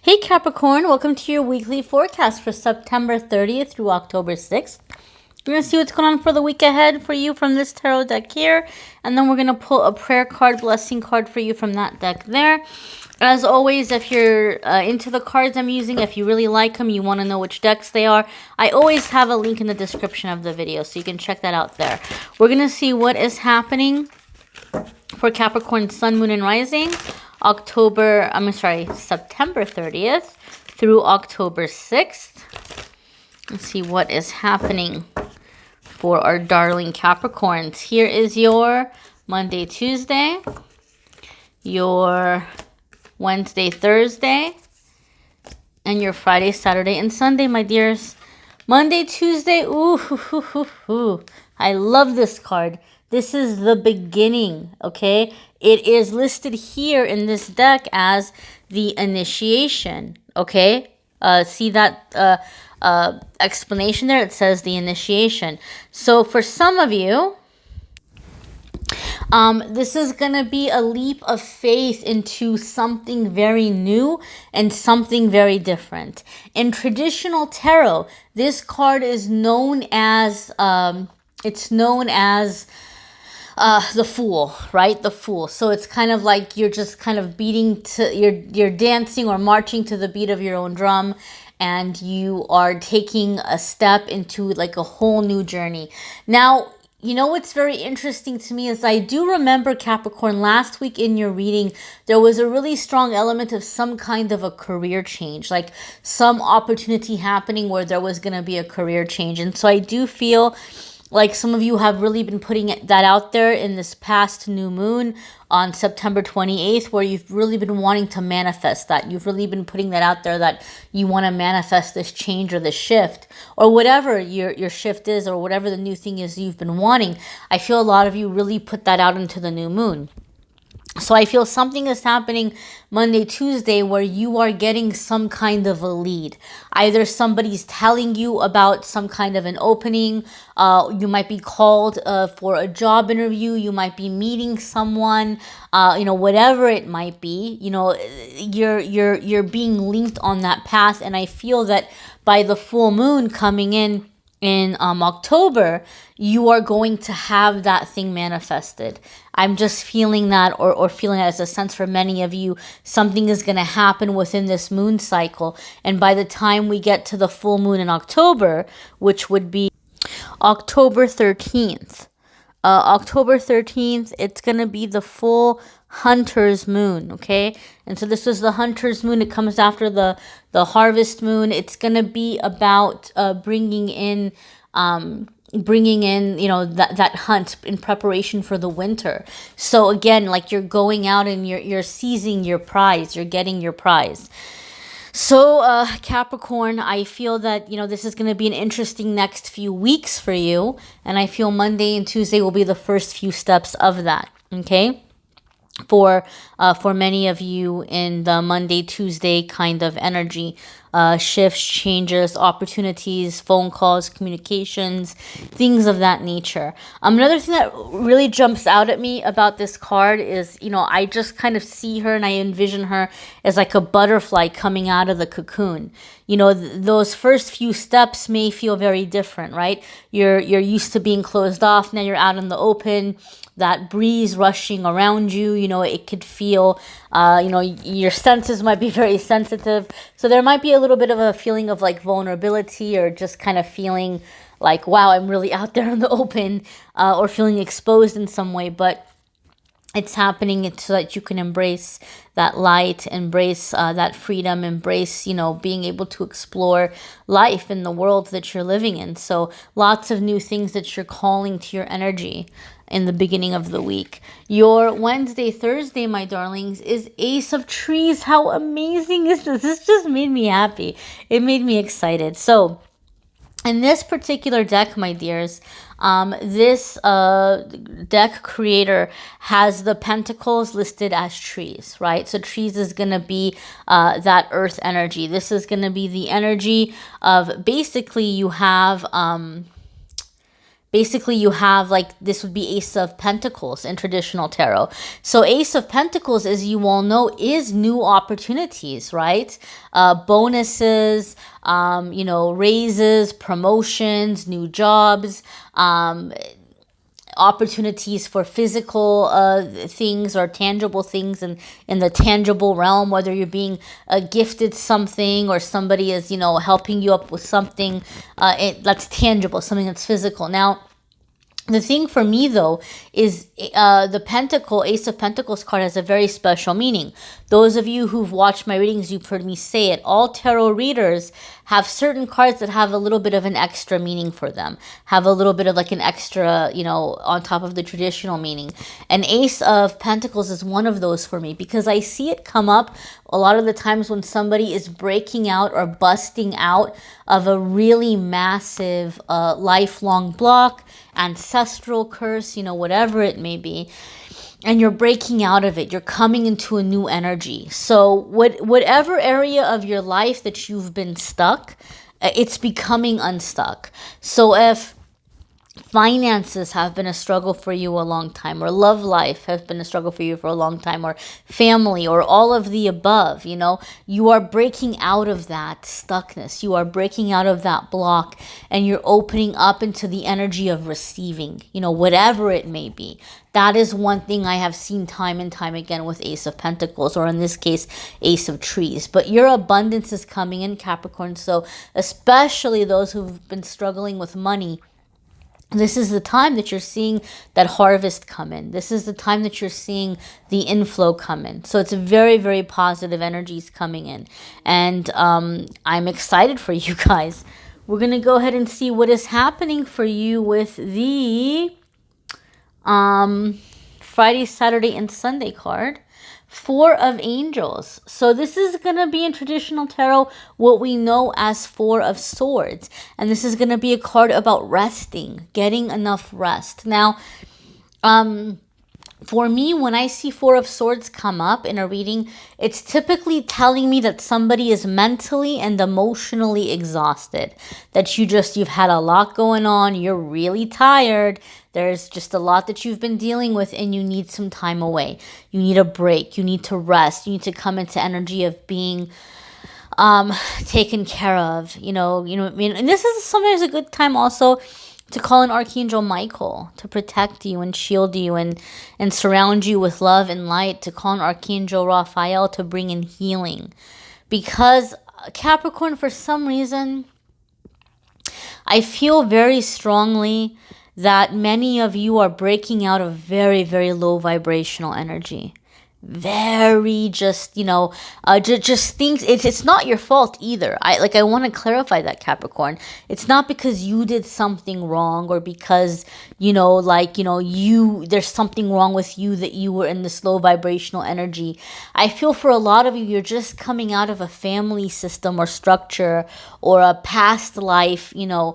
Hey Capricorn, welcome to your weekly forecast for September 30th through October 6th. We're going to see what's going on for the week ahead for you from this tarot deck here. And then we're going to pull a prayer card, blessing card for you from that deck there. As always, if you're into the cards I'm using, if you really like them, you want to know which decks they are, I always have a link in the description of the video, so you can check that out there. We're going to see what is happening for Capricorn Sun, Moon, and Rising. September 30th through October 6th. Let's see what is happening for our darling Capricorns. Here is your Monday, Tuesday, your Wednesday, Thursday, and your Friday, Saturday, and Sunday, my dears. Monday, Tuesday, ooh, I love this card. This is the beginning, okay? It is listed here in this deck as the initiation, okay? See that explanation there? It says the initiation. So for some of you, this is going to be a leap of faith into something very new and something very different. In traditional tarot, this card is known as, the Fool, right? The Fool. So it's kind of like you're just kind of you're dancing or marching to the beat of your own drum, and you are taking a step into like a whole new journey. Now, you know what's very interesting to me is I do remember, Capricorn, last week in your reading, there was a really strong element of some kind of a career change, like some opportunity happening where there was going to be a career change. And so I do feel like some of you have really been putting that out there in this past new moon on September 28th, where you've really been wanting to manifest that. You've really been putting that out there that you want to manifest this change or this shift or whatever your shift is or whatever the new thing is you've been wanting. I feel a lot of you really put that out into the new moon. So I feel something is happening Monday, Tuesday, where you are getting some kind of a lead. Either somebody's telling you about some kind of an opening. You might be called for a job interview. You might be meeting someone. Whatever it might be. You're being linked on that path. And I feel that by the full moon coming in October, you are going to have that thing manifested. I'm just feeling that or feeling that as a sense for many of you, something is going to happen within this moon cycle. And by the time we get to the full moon in October, which would be October 13th, it's going to be the full Hunter's moon, okay? And so this is the Hunter's moon. It comes after the harvest moon. It's going to be about bringing in that hunt in preparation for the winter. So again, like you're going out and you're seizing your prize. You're getting your prize. So, Capricorn, I feel that, this is going to be an interesting next few weeks for you. And I feel Monday and Tuesday will be the first few steps of that, okay? For many of you in the Monday, Tuesday kind of energy, shifts, changes, opportunities, phone calls, communications, things of that nature. Another thing that really jumps out at me about this card is, I just kind of see her and I envision her as like a butterfly coming out of the cocoon. Those first few steps may feel very different, right? You're used to being closed off. Now you're out in the open. That breeze rushing around you, it could feel, your senses might be very sensitive. So there might be a little bit of a feeling of like vulnerability or just kind of feeling like, wow, I'm really out there in the open, or feeling exposed in some way. But it's happening so that you can embrace that light, embrace that freedom, embrace, being able to explore life in the world that you're living in. So lots of new things that you're calling to your energy in the beginning of the week. Your Wednesday, Thursday, my darlings, is Ace of Trees. How amazing is this? This just made me happy. It made me excited. So in this particular deck, my dears, this deck creator has the pentacles listed as trees, right? So trees is going to be that earth energy. This is going to be the energy of basically you have basically you have like, this would be Ace of Pentacles in traditional tarot. So Ace of Pentacles, as you all know, is new opportunities, right? Bonuses, you know, raises, promotions, new jobs, opportunities for physical things or tangible things in the tangible realm, whether you're being gifted something or somebody is, you know, helping you up with something that's tangible, something that's physical. Now, the thing for me, though, is the Pentacle, Ace of Pentacles card has a very special meaning. Those of you who've watched my readings, you've heard me say it. All tarot readers have certain cards that have a little bit of an extra meaning for them, have a little bit of like an extra, you know, on top of the traditional meaning. And Ace of Pentacles is one of those for me because I see it come up a lot of the times when somebody is breaking out or busting out of a really massive lifelong block, ancestral curse, you know, whatever it may be, and you're breaking out of it. You're coming into a new energy. So whatever area of your life that you've been stuck, it's becoming unstuck. So if finances have been a struggle for you a long time, or love life has been a struggle for you for a long time, or family, or all of the above, you know, you are breaking out of that stuckness. You are breaking out of that block, and you're opening up into the energy of receiving, you know, whatever it may be. That is one thing I have seen time and time again with Ace of Pentacles, or in this case, Ace of Trees. But your abundance is coming in, Capricorn. So especially those who've been struggling with money, this is the time that you're seeing that harvest come in. This is the time that you're seeing the inflow come in. So it's very, very positive energies coming in. And I'm excited for you guys. We're going to go ahead and see what is happening for you with the Friday, Saturday, and Sunday card. Four of Angels. So this is going to be in traditional tarot what we know as Four of Swords. And this is going to be a card about resting, getting enough rest. Now, for me, when I see Four of Swords come up in a reading, it's typically telling me that somebody is mentally and emotionally exhausted. That you've had a lot going on, you're really tired, there's just a lot that you've been dealing with, and you need some time away. You need a break, you need to rest, you need to come into energy of being taken care of, you know, I mean, and this is sometimes a good time also to call in Archangel Michael to protect you and shield you and surround you with love and light, to call in Archangel Raphael to bring in healing. Because Capricorn, for some reason, I feel very strongly that many of you are breaking out of very, very low vibrational energy. Very just, you know, just things. It's not your fault either. I want to clarify that, Capricorn. It's not because you did something wrong, or because, you know, like, you know, there's something wrong with you that you were in this low vibrational energy. I feel for a lot of you, you're just coming out of a family system or structure or a past life, you know,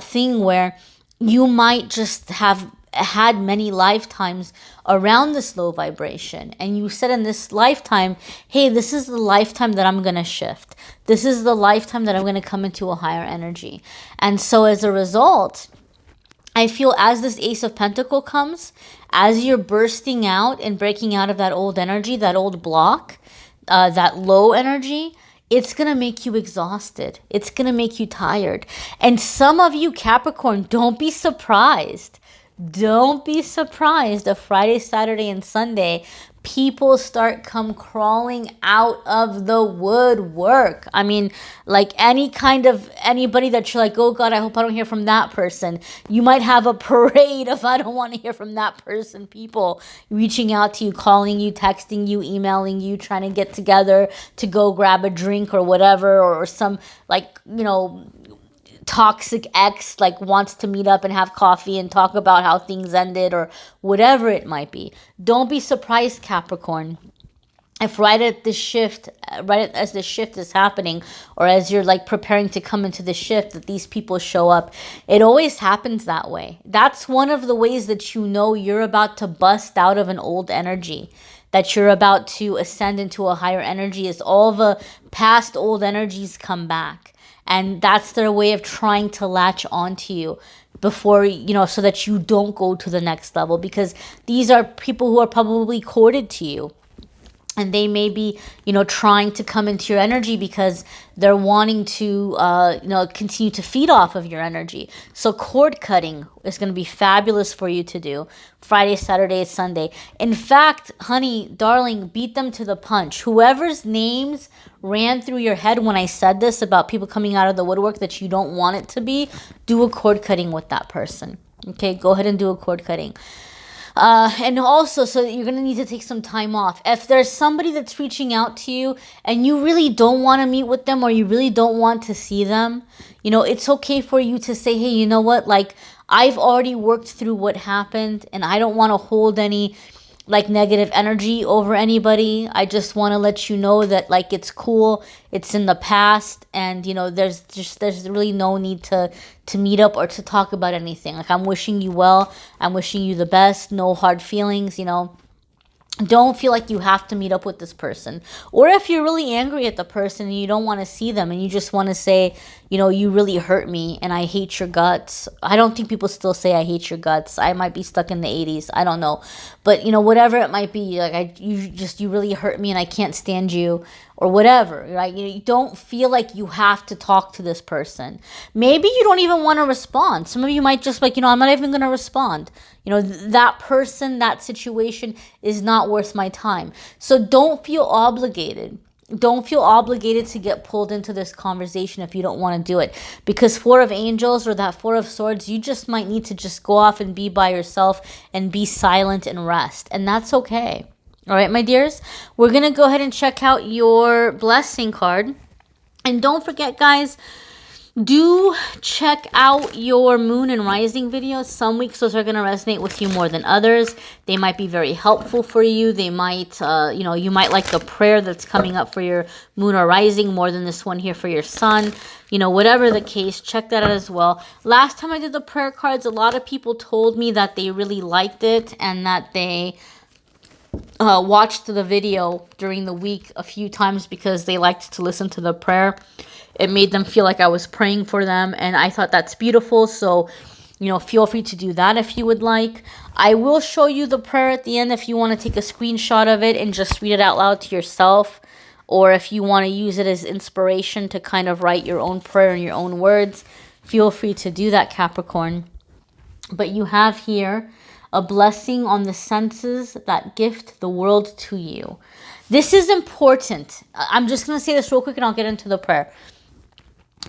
thing where you might just have had many lifetimes around this low vibration, and you said in this lifetime, hey, this is the lifetime that I'm going to shift. This is the lifetime that I'm going to come into a higher energy. And so as a result, I feel as this Ace of Pentacle comes, as you're bursting out and breaking out of that old energy, that old block, that low energy, it's going to make you exhausted. It's going to make you tired. And some of you, Capricorn, don't be surprised. Don't be surprised if Friday, Saturday, and Sunday, people start come crawling out of the woodwork. I mean, like anybody that you're like, oh God, I hope I don't hear from that person. You might have a parade of I don't want to hear from that person. People reaching out to you, calling you, texting you, emailing you, trying to get together to go grab a drink or whatever, or some like, you know, toxic ex like wants to meet up and have coffee and talk about how things ended or whatever it might be. Don't be surprised, Capricorn, if right as the shift is happening, or as you're like preparing to come into the shift, that these people show up. It always happens that way. That's one of the ways that you know you're about to bust out of an old energy, that you're about to ascend into a higher energy, is all the past old energies come back. And that's their way of trying to latch onto you. before, you know, so that you don't go to the next level, because these are people who are probably corded to you. And they may be, you know, trying to come into your energy because they're wanting to, you know, continue to feed off of your energy. So cord cutting is going to be fabulous for you to do Friday, Saturday, Sunday. In fact, honey, darling, beat them to the punch. Whoever's names ran through your head when I said this about people coming out of the woodwork that you don't want it to be, do a cord cutting with that person. Okay, go ahead and do a cord cutting. And also, so you're going to need to take some time off. If there's somebody that's reaching out to you and you really don't want to meet with them, or you really don't want to see them, you know, it's okay for you to say, hey, you know what, like, I've already worked through what happened and I don't want to hold any like negative energy over anybody. I just want to let you know that, like, it's cool, it's in the past, and you know, there's really no need to meet up or to talk about anything. Like, I'm wishing you well, I'm wishing you the best, no hard feelings, you know. Don't feel like you have to meet up with this person. Or if you're really angry at the person and you don't want to see them and you just want to say, you know, you really hurt me and I hate your guts. I don't think people still say I hate your guts. I might be stuck in the 80s. I don't know. But, you know, whatever it might be, like, you really hurt me and I can't stand you, or whatever, right? You don't feel like you have to talk to this person. Maybe you don't even want to respond. Some of you might just like, you know, I'm not even going to respond. You know, that person, that situation is not worth my time. So don't feel obligated. Don't feel obligated to get pulled into this conversation if you don't want to do it. Because Four of Angels or that Four of Swords, you just might need to just go off and be by yourself and be silent and rest. And that's okay. All right, my dears, we're going to go ahead and check out your blessing card. And don't forget, guys, do check out your moon and rising videos. Some weeks those are going to resonate with you more than others. They might be very helpful for you. They might, you know, you might like the prayer that's coming up for your moon or rising more than this one here for your sun. You know, whatever the case, check that out as well. Last time I did the prayer cards, a lot of people told me that they really liked it and that they watched the video during the week a few times because they liked to listen to the prayer. It made them feel like I was praying for them, and I thought that's beautiful. So, you know, feel free to do that if you would like. I will show you the prayer at the end if you want to take a screenshot of it and just read it out loud to yourself, or if you want to use it as inspiration to kind of write your own prayer in your own words, feel free to do that, Capricorn. But you have here a blessing on the senses that gift the world to you. This is important. I'm just going to say this real quick and I'll get into the prayer.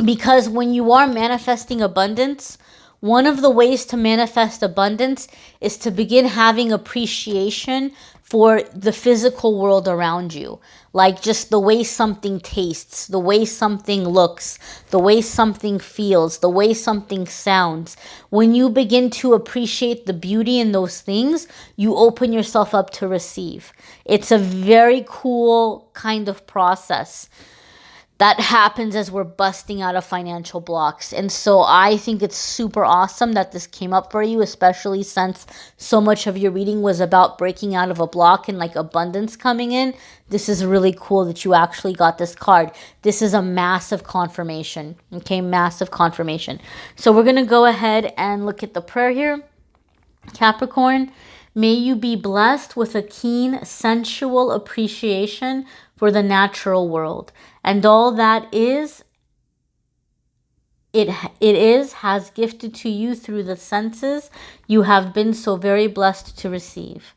Because when you are manifesting abundance, one of the ways to manifest abundance is to begin having appreciation for the physical world around you. Like just the way something tastes, the way something looks, the way something feels, the way something sounds. When you begin to appreciate the beauty in those things, you open yourself up to receive. It's a very cool kind of process that happens as we're busting out of financial blocks. And so I think it's super awesome that this came up for you, especially since so much of your reading was about breaking out of a block and like abundance coming in. This is really cool that you actually got this card. This is a massive confirmation. Okay, massive confirmation. So we're going to go ahead and look at the prayer here. Capricorn, may you be blessed with a keen sensual appreciation for the natural world, and all that has gifted to you through the senses you have been so very blessed to receive.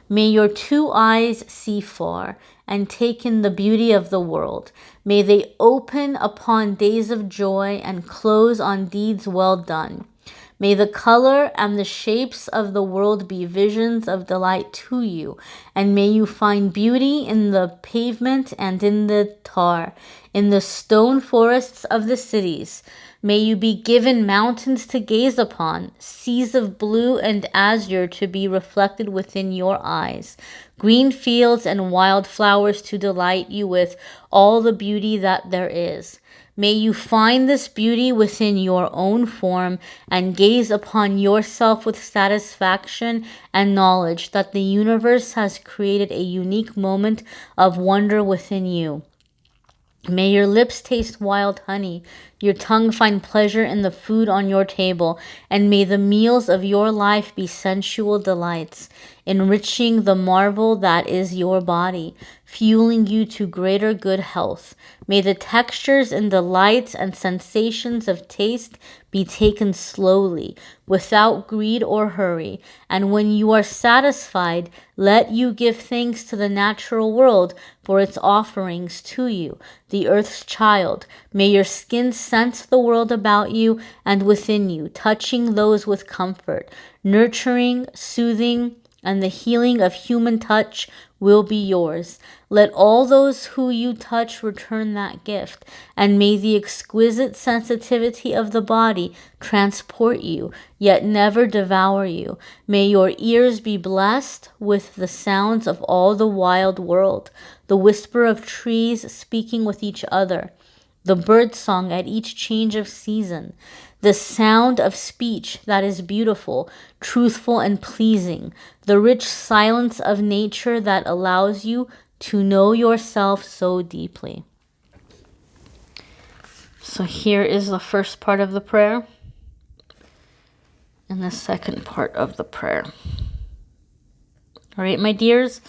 May your two eyes see far and take in the beauty of the world. May they open upon days of joy and close on deeds well done. May the color and the shapes of the world be visions of delight to you, and may you find beauty in the pavement and in the tar, in the stone forests of the cities. May you be given mountains to gaze upon, seas of blue and azure to be reflected within your eyes, green fields and wild flowers to delight you with all the beauty that there is. May you find this beauty within your own form and gaze upon yourself with satisfaction and knowledge that the universe has created a unique moment of wonder within you. May your lips taste wild honey, your tongue find pleasure in the food on your table, and may the meals of your life be sensual delights, enriching the marvel that is your body, fueling you to greater good health. May the textures and delights and sensations of taste be taken slowly, without greed or hurry, and when you are satisfied, let you give thanks to the natural world for its offerings to you, the earth's child. May your skin sense the world about you and within you, touching those with comfort, nurturing, soothing, and the healing of human touch will be yours. Let all those who you touch return that gift, and may the exquisite sensitivity of the body transport you, yet never devour you. May your ears be blessed with the sounds of all the wild world, the whisper of trees speaking with each other, the bird song at each change of season, the sound of speech that is beautiful, truthful, and pleasing, the rich silence of nature that allows you to know yourself so deeply. So here is the first part of the prayer and the second part of the prayer. All right, my dears.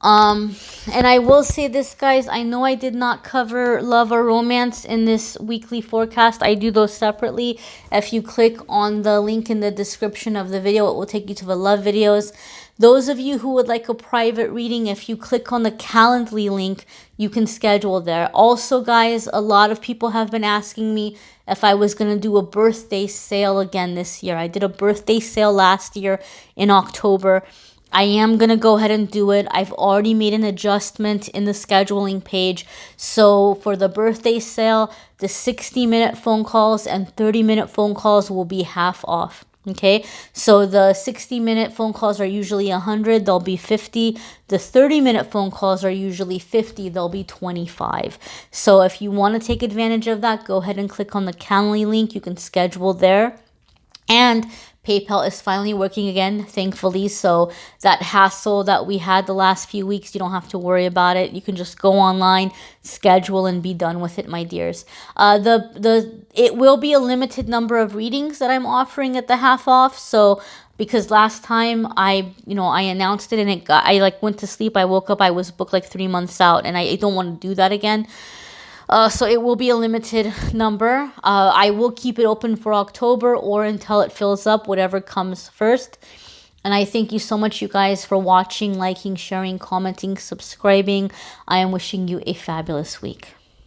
And I will say this, guys, I know I did not cover love or romance in this weekly forecast. I do those separately. If you click on the link in the description of the video, it will take you to the love videos. Those of you who would like a private reading, if you click on the Calendly link, you can schedule there. Also, guys, a lot of people have been asking me if I was going to do a birthday sale again this year. I did a birthday sale last year in October. I am going to go ahead and do it. I've already made an adjustment in the scheduling page. So for the birthday sale, the 60-minute phone calls and 30-minute phone calls will be half off. Okay, so the 60-minute phone calls are usually 100, they'll be 50. The 30-minute phone calls are usually 50, they'll be 25. So if you want to take advantage of that, go ahead and click on the Calendly link. You can schedule there. And PayPal is finally working again, thankfully. So that hassle that we had the last few weeks, you don't have to worry about it. You can just go online, schedule, and be done with it, my dears. It will be a limited number of readings that I'm offering at the half off. So because last time I announced it and I went to sleep, I woke up, I was booked like 3 months out, and I don't want to do that again. So it will be a limited number. I will keep it open for October or until it fills up, whatever comes first. And I thank you so much, you guys, for watching, liking, sharing, commenting, subscribing. I am wishing you a fabulous week.